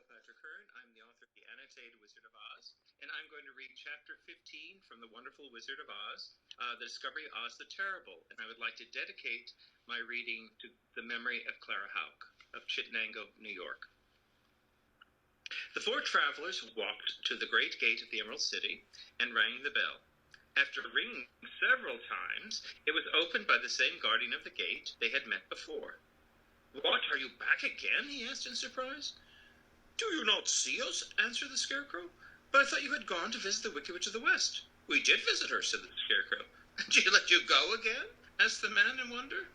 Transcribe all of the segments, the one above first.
Michael Patrick Hearn. I'm the author of the Annotated Wizard of Oz, and I'm going to read Chapter 15 from The Wonderful Wizard of Oz, The Discovery of Oz the Terrible, and I would like to dedicate my reading to the memory of Clara Houck of Chittenango, New York. The four travelers walked to the great gate of the Emerald City and rang the bell. After ringing several times, it was opened by the same guardian of the gate they had met before. "What, are you back again?" he asked in surprise. "Do you not see us?" answered the Scarecrow. "But I thought you had gone to visit the Wicked Witch of the West." "We did visit her," said the Scarecrow. "And she let you go again?" asked the man in wonder.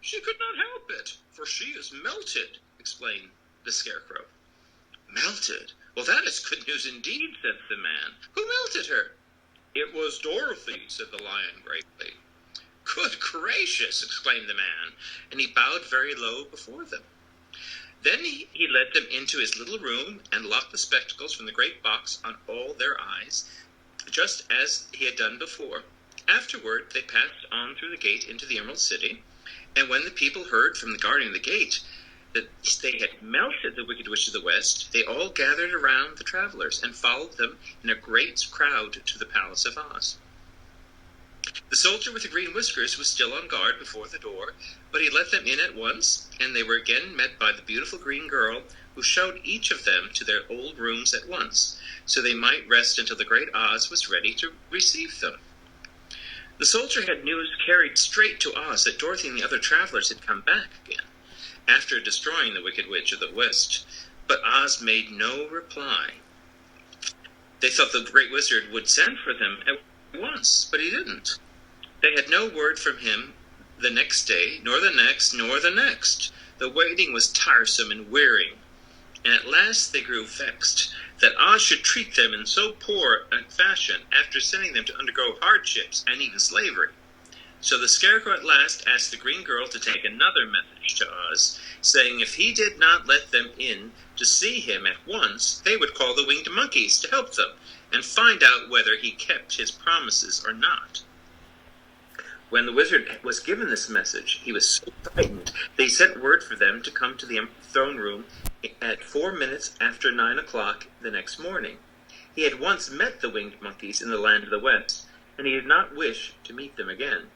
"She could not help it, for she is melted," explained the Scarecrow. "Melted? Well, that is good news indeed," said the man. "Who melted her?" "It was Dorothy," said the lion gravely. "Good gracious!" exclaimed the man, and he bowed very low before them. Then he led them into his little room and locked the spectacles from the great box on all their eyes, just as he had done before. Afterward, they passed on through the gate into the Emerald City, and when the people heard from the guardian of the gate that they had melted the Wicked Witch of the West, they all gathered around the travelers and followed them in a great crowd to the Palace of Oz. The soldier with the green whiskers was still on guard before the door, but he let them in at once, and they were again met by the beautiful green girl, who showed each of them to their old rooms at once, so they might rest until the great Oz was ready to receive them. The soldier had news carried straight to Oz that Dorothy and the other travelers had come back again, after destroying the Wicked Witch of the West, but Oz made no reply. They thought the great wizard would send for them at once, but he didn't. They had no word from him the next day, nor the next, nor the next. The waiting was tiresome and wearying, and at last they grew vexed that Oz should treat them in so poor a fashion after sending them to undergo hardships and even slavery. So the Scarecrow at last asked the green girl to take another message to Oz, saying if he did not let them in to see him at once, they would call the winged monkeys to help them and find out whether he kept his promises or not. When the wizard was given this message, he was so frightened that he sent word for them to come to the throne room at 4 minutes after 9 o'clock the next morning. He had once met the winged monkeys in the land of the West, and he did not wish to meet them again.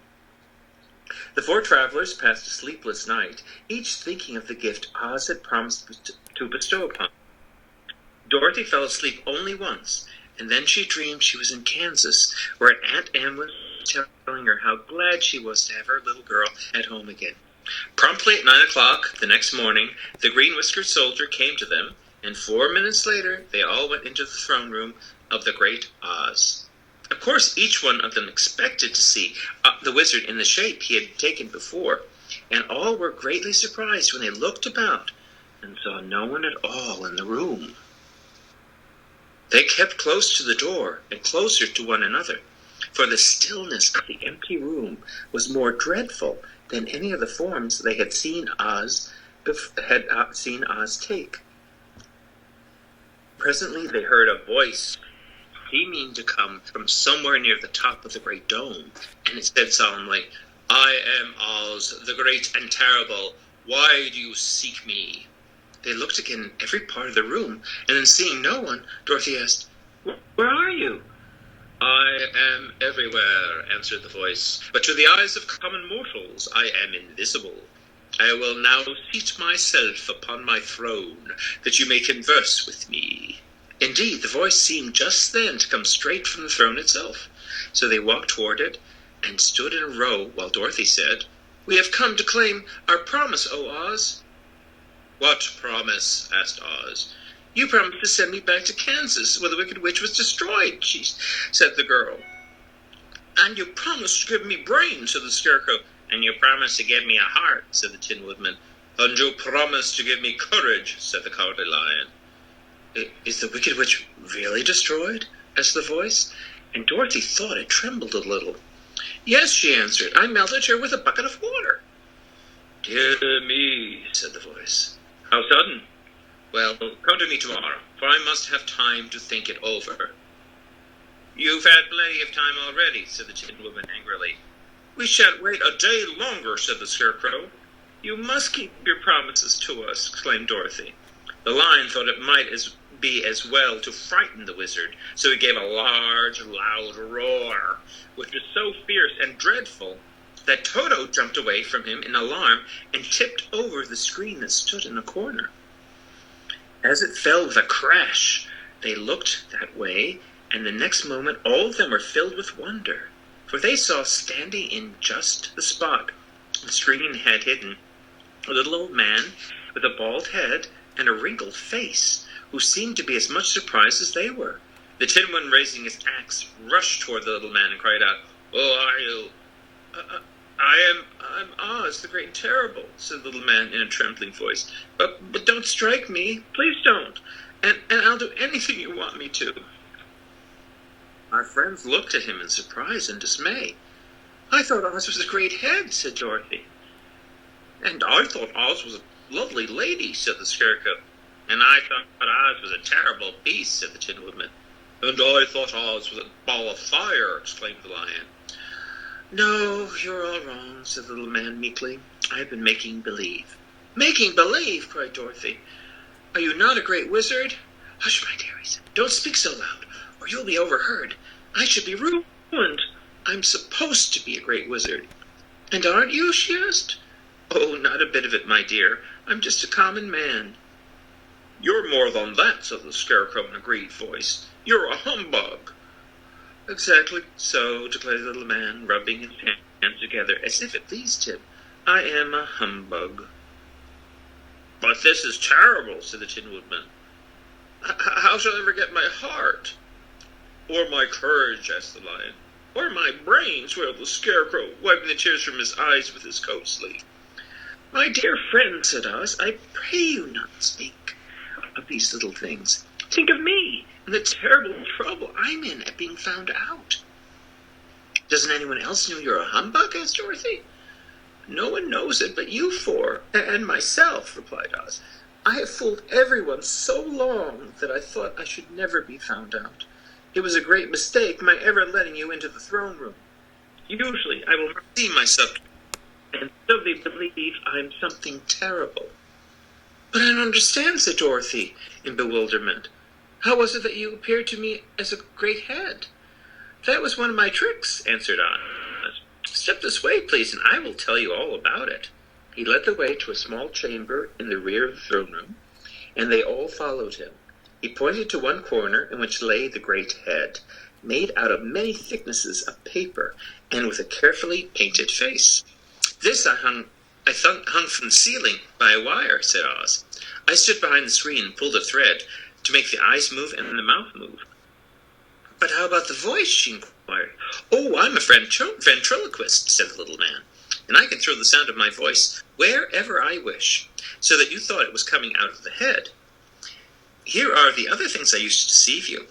The four travelers passed a sleepless night, each thinking of the gift Oz had promised to bestow upon them. Dorothy fell asleep only once, and then she dreamed she was in Kansas, where Aunt Em was telling her how glad she was to have her little girl at home again. Promptly at 9 o'clock the next morning, the green-whiskered soldier came to them, and 4 minutes later they all went into the throne room of the great Oz. Of course, each one of them expected to see the wizard in the shape he had taken before, and all were greatly surprised when they looked about and saw no one at all in the room. They kept close to the door and closer to one another, for the stillness of the empty room was more dreadful than any of the forms they had seen Oz take. Presently they heard a voice seeming to come from somewhere near the top of the great dome, and it said solemnly, "I am Oz, the great and terrible. Why do you seek me?" They looked again in every part of the room, and then seeing no one, Dorothy asked, "Where are you?" "I am everywhere," answered the voice, "but to the eyes of common mortals I am invisible. I will now seat myself upon my throne, that you may converse with me." Indeed, the voice seemed just then to come straight from the throne itself, so they walked toward it and stood in a row while Dorothy said, "We have come to claim our promise, O Oz." "What promise?" asked Oz. "You promised to send me back to Kansas, where the Wicked Witch was destroyed," said the girl. "And you promised to give me brains," said the Scarecrow. "And you promised to give me a heart," said the Tin Woodman. "And you promised to give me courage," said the Cowardly Lion. "Is the Wicked Witch really destroyed?" asked the voice, and Dorothy thought it trembled a little. "Yes," she answered, "I melted her with a bucket of water." "Dear me," said the voice. "How sudden? Well, come to me tomorrow, for I must have time to think it over." "You've had plenty of time already," said the Tin Woman angrily. "We shan't wait a day longer," said the Scarecrow. "You must keep your promises to us," exclaimed Dorothy. The lion thought it might be as well to frighten the wizard, so he gave a large, loud roar, which was so fierce and dreadful that Toto jumped away from him in alarm and tipped over the screen that stood in a corner. As it fell with a crash, they looked that way, and the next moment all of them were filled with wonder, for they saw standing in just the spot the screen had hidden a little old man with a bald head and a wrinkled face, who seemed to be as much surprised as they were. The Tin One, raising his axe, rushed toward the little man and cried out, "Who are you?" I'm Oz, the great and terrible," said the little man in a trembling voice. But don't strike me. Please don't. And I'll do anything you want me to." Our friends looked at him in surprise and dismay. "I thought Oz was a great head," said Dorothy. "And I thought Oz was a lovely lady," said the Scarecrow. "And I thought Oz was a terrible beast," said the Tin Woodman. "And I thought Oz was a ball of fire," exclaimed the Lion. "No, you're all wrong," said the little man meekly. "I've been making believe." "Making believe!" cried Dorothy. "Are you not a great wizard?" "Hush, my dear," he said. "Don't speak so loud, or you'll be overheard. I should be ruined. I'm supposed to be a great wizard." "And aren't you?" she asked. "Oh, not a bit of it, my dear. I'm just a common man." "You're more than that," said the Scarecrow in a grieved voice. "You're a humbug." "Exactly so," declared the little man, rubbing his hands together as if it pleased him. "I am a humbug." "But this is terrible," said the Tin Woodman. "How shall I ever get my heart?" "Or my courage?" asked the Lion. "Or my brains?" wailed the Scarecrow, wiping the tears from his eyes with his coat sleeve. "My dear friend," said Oz, "I pray you not speak of these little things. Think of me and the terrible trouble I'm in at being found out." "Doesn't anyone else know you're a humbug?" asked Dorothy. "No one knows it but you four, and myself," replied Oz. "I have fooled everyone so long that I thought I should never be found out. It was a great mistake my ever letting you into the throne room. Usually I will see myself, and so they believe I'm something terrible." "But I don't understand," said Dorothy, in bewilderment. "How was it that you appeared to me as a great head?" "That was one of my tricks," answered Oz. "Step this way, please, and I will tell you all about it." He led the way to a small chamber in the rear of the throne room, and they all followed him. He pointed to one corner in which lay the great head, made out of many thicknesses of paper, and with a carefully painted face. "This I hung from the ceiling by a wire," said Oz. "I stood behind the screen and pulled a thread to make the eyes move and the mouth move." "But how about the voice?" she inquired. "Oh, I'm a ventriloquist," said the little man, "and I can throw the sound of my voice wherever I wish, so that you thought it was coming out of the head. Here are the other things I used to deceive you."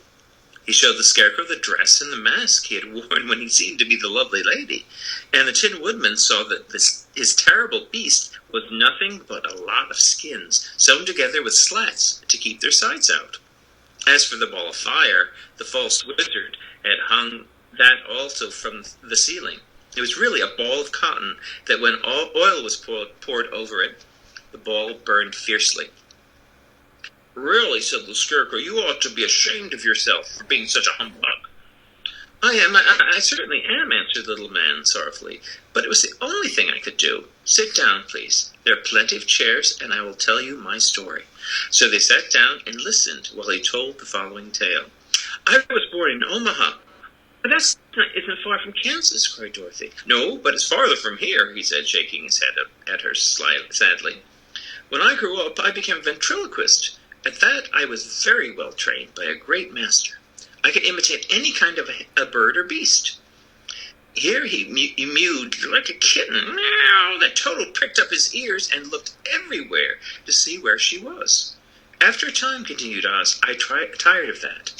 He showed the Scarecrow the dress and the mask he had worn when he seemed to be the lovely lady, and the Tin Woodman saw that his terrible beast was nothing but a lot of skins sewn together with slats to keep their sides out. As for the ball of fire, the false wizard had hung that also from the ceiling. It was really a ball of cotton that when oil was poured over it, the ball burned fiercely. "Really," said the Scarecrow, "you ought to be ashamed of yourself for being such a humbug." I certainly am," answered the little man sorrowfully, "but it was the only thing I could do. Sit down, please. There are plenty of chairs, and I will tell you my story." So they sat down and listened while he told the following tale. "I was born in Omaha." "But isn't far from Kansas," cried Dorothy. "No, but it's farther from here," he said, shaking his head at her sadly. "When I grew up, I became a ventriloquist. At that, I was very well trained by a great master. I could imitate any kind of a bird or beast." Here he mewed like a kitten. Meow! That Toto pricked up his ears and looked everywhere to see where she was. "After a time," continued Oz, "I tired of that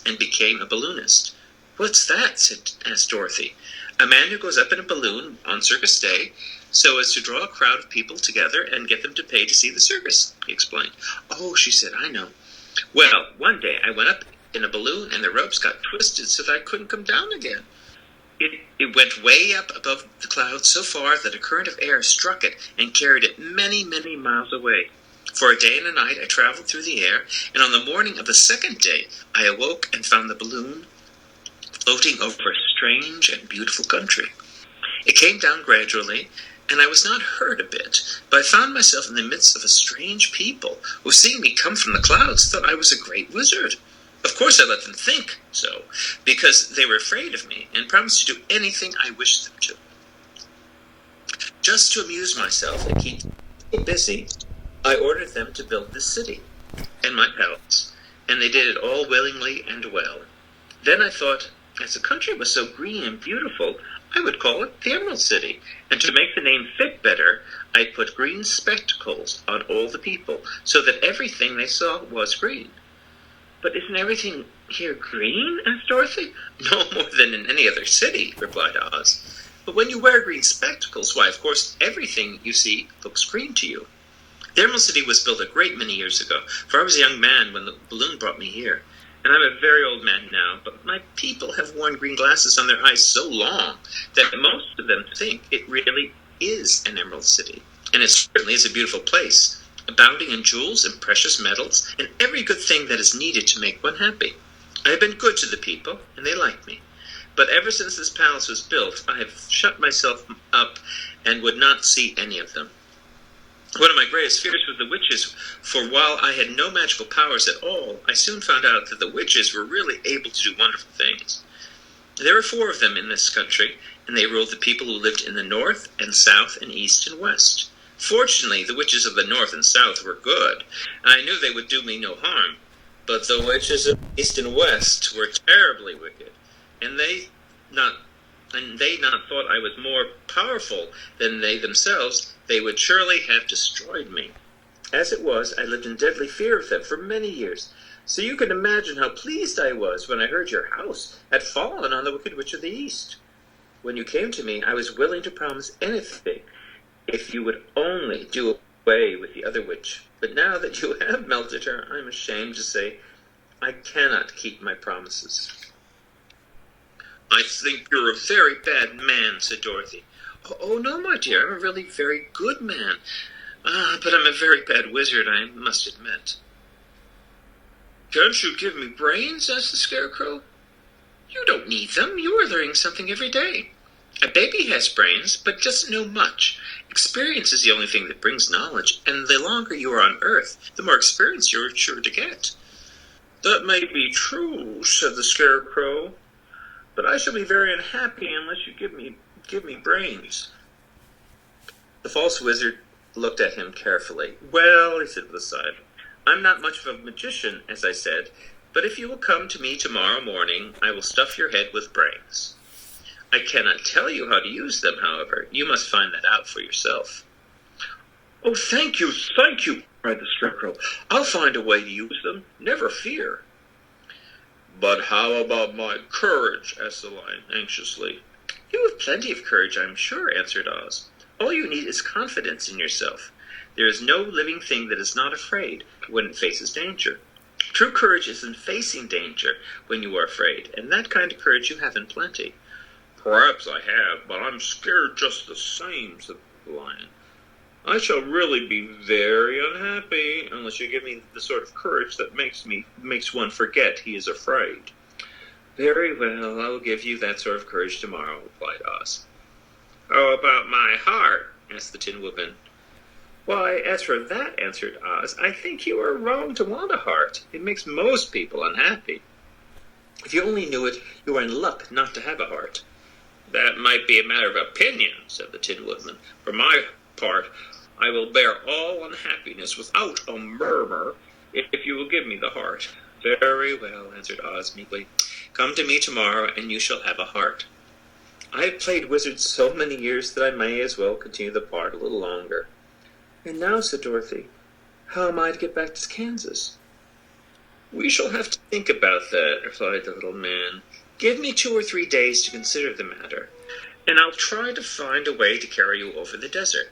and became a balloonist." "What's that?" asked Dorothy. "A man who goes up in a balloon on circus day so as to draw a crowd of people together and get them to pay to see the circus," he explained. "Oh," she said, "I know. Well, one day I went up in a balloon and the ropes got twisted so that I couldn't come down again. It went way up above the clouds so far that a current of air struck it and carried it many, many miles away. For a day and a night I traveled through the air, and on the morning of the second day I awoke and found the balloon floating over a strange and beautiful country. It came down gradually, and I was not hurt a bit, but I found myself in the midst of a strange people who, seeing me come from the clouds, thought I was a great wizard. Of course I let them think so, because they were afraid of me and promised to do anything I wished them to. Just to amuse myself and keep them busy, I ordered them to build this city and my palace, and they did it all willingly and well. Then I thought, as the country was so green and beautiful, I would call it the Emerald City, and to make the name fit better, I put green spectacles on all the people, so that everything they saw was green. But isn't everything here green? Asked Dorothy. No more than in any other city, replied Oz. But when you wear green spectacles, why, of course, everything you see looks green to you. The Emerald City was built a great many years ago, for I was a young man when the balloon brought me here. And I'm a very old man now, but my people have worn green glasses on their eyes so long that most of them think it really is an Emerald City. And it certainly is a beautiful place, abounding in jewels and precious metals and every good thing that is needed to make one happy. I have been good to the people, and they like me. But ever since this palace was built, I have shut myself up and would not see any of them. One of my greatest fears was the witches, for while I had no magical powers at all, I soon found out that the witches were really able to do wonderful things. There were 4 of them in this country, and they ruled the people who lived in the north and south and east and west. Fortunately, the witches of the north and south were good, and I knew they would do me no harm. But the witches of the east and west were terribly wicked, and they not thought I was more powerful than they themselves, they would surely have destroyed me. As it was, I lived in deadly fear of them for many years, so you can imagine how pleased I was when I heard your house had fallen on the Wicked Witch of the East. When you came to me, I was willing to promise anything, if you would only do away with the other witch. But now that you have melted her, I am ashamed to say I cannot keep my promises. I think you're a very bad man, said Dorothy. Oh, no, my dear, I'm a really very good man. But I'm a very bad wizard, I must admit. Can't you give me brains? Asked the Scarecrow. You don't need them. You are learning something every day. A baby has brains, but doesn't know much. Experience is the only thing that brings knowledge, and the longer you are on Earth, the more experience you're sure to get. That may be true, said the Scarecrow, but I shall be very unhappy unless you give me brains. The false wizard looked at him carefully. Well, he said with a sigh, I'm not much of a magician, as I said, but if you will come to me tomorrow morning, I will stuff your head with brains. I cannot tell you how to use them, however. You must find that out for yourself. Oh, thank you, cried the Scarecrow. I'll find a way to use them, never fear. But how about my courage? Asked the Lion anxiously. You have plenty of courage, I'm sure, answered Oz. All you need is confidence in yourself. There is no living thing that is not afraid when it faces danger. True courage is in facing danger when you are afraid, and that kind of courage you have in plenty. Perhaps I have, but I'm scared just the same, said the Lion. I shall really be very unhappy unless you give me the sort of courage that makes one forget he is afraid. Very well, I will give you that sort of courage tomorrow, replied Oz. How about my heart? Asked the Tin Woodman. Why, as for that, answered Oz, I think you are wrong to want a heart. It makes most people unhappy. If you only knew it, you are in luck not to have a heart. That might be a matter of opinion, said the Tin Woodman. For my part, I will bear all unhappiness without a murmur, if you will give me the heart. Very well, answered Oz meekly. Come to me tomorrow, and you shall have a heart. I have played wizard so many years that I may as well continue the part a little longer. And now, said Dorothy, how am I to get back to Kansas? We shall have to think about that, replied the little man. Give me 2 or 3 days to consider the matter, and I'll try to find a way to carry you over the desert.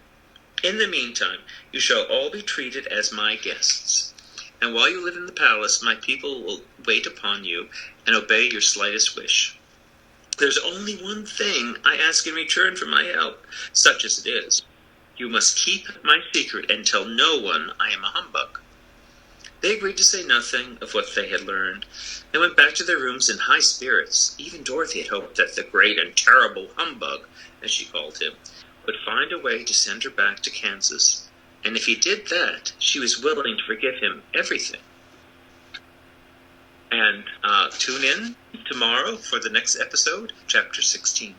In the meantime, you shall all be treated as my guests, and while you live in the palace, my people will wait upon you and obey your slightest wish. There's only one thing I ask in return for my help, such as it is. You must keep my secret and tell no one I am a humbug." They agreed to say nothing of what they had learned, and went back to their rooms in high spirits. Even Dorothy had hoped that the great and terrible humbug, as she called him, would find a way to send her back to Kansas. And if he did that, she was willing to forgive him everything. And tune in tomorrow for the next episode, Chapter 16.